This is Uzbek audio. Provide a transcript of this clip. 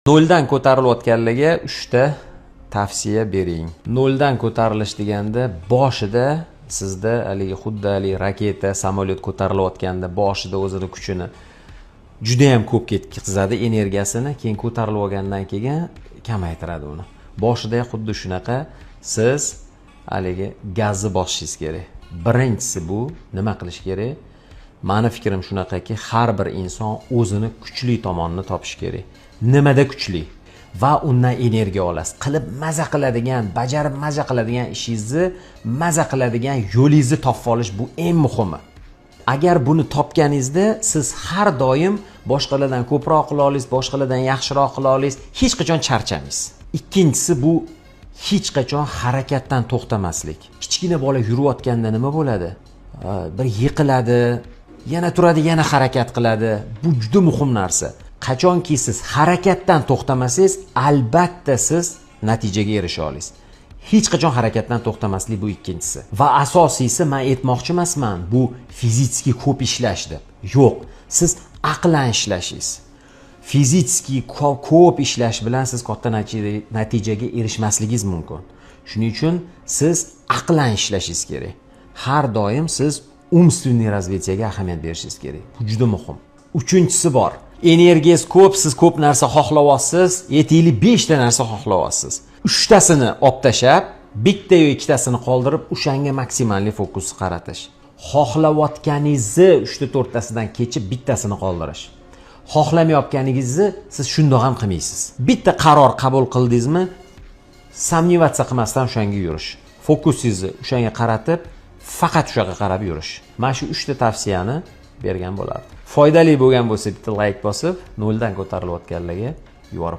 Noldan ko'tarilayotganlarga 3 ta tavsiya bering. Noldan ko'tarilish deganda boshida sizda xuddi raketa, samolyot ko'tarilayotganda boshida o'zini kuchini juda ham ko'p ketkazadi, energiyasini, keyin ko'tarilib olgandan keyin kamaytiradi uni. Boshida xuddi shunaqa siz gazni bosishingiz kerak. Birinchisi bu nima qilish kerak? Mani fikrim shunaqaki, har bir inson o'zini kuchli tomonini topish kerak. Nimada kuchli va undan energiya olasiz. Qilib maza qiladigan, bajarib maza qiladigan ishingizni, maza qiladigan yo'lingizni topib olish bu eng muhimi. Agar buni topganingizda siz har doim boshqalardan ko'proq qila olasiz, boshqalardan yaxshiroq qila olasiz, hech qachon charchamaysiz. Ikkinchisi bu hech qachon harakatdan to'xtamaslik. Kichkina bola yurayotganda nima bo'ladi? Bir yiqiladi, yana turadi, yana harakat qiladi. Bu juda muhim narsa. Qachonki siz harakatdan to'xtamasangiz, albatta siz natijaga erisha olasiz. Hech qachon harakatdan to'xtamaslik bu ikkinchisi. Va asosiysi, men aytmoqchi emasman, bu fiziki ko'p ishlash deb. Yo'q, siz aqlan ishlashingiz. Fiziki ko'p ishlash bilan siz katta natijaga erishmasligingiz mumkin. Shuning uchun siz aqlan ishlashingiz kerak. Har doim siz umstvenniy razvitiyaga ahamiyat berishingiz kerak. Bu juda muhim. Uchinchisi bor. Energiyangiz ko'p, siz ko'p narsa xohlayapsiz, 5 ta narsa xohlayapsiz. 3 tasini olib tashab, bitta yo 2 tasini qoldirib, o'shanga maksimalli fokus qaratish. Xohlayotganingizni 3 ta 4 tasidan kechib bittasini qoldirish. Xohlamayotganingizni siz shundoq ham qilmaysiz. Bitta qaror qabul qildingizmi, samnivatsiya qilmasdan o'shanga yurish. Fokusingizni o'shanga qaratib, faqat o'shaga qarab yurish. Mana shu 3 ta tavsiyani bergan bo'lardim. Foydali bo'lgan bo'lsa bitta like bosib, noldan ko'tarilayotganlarga yuborib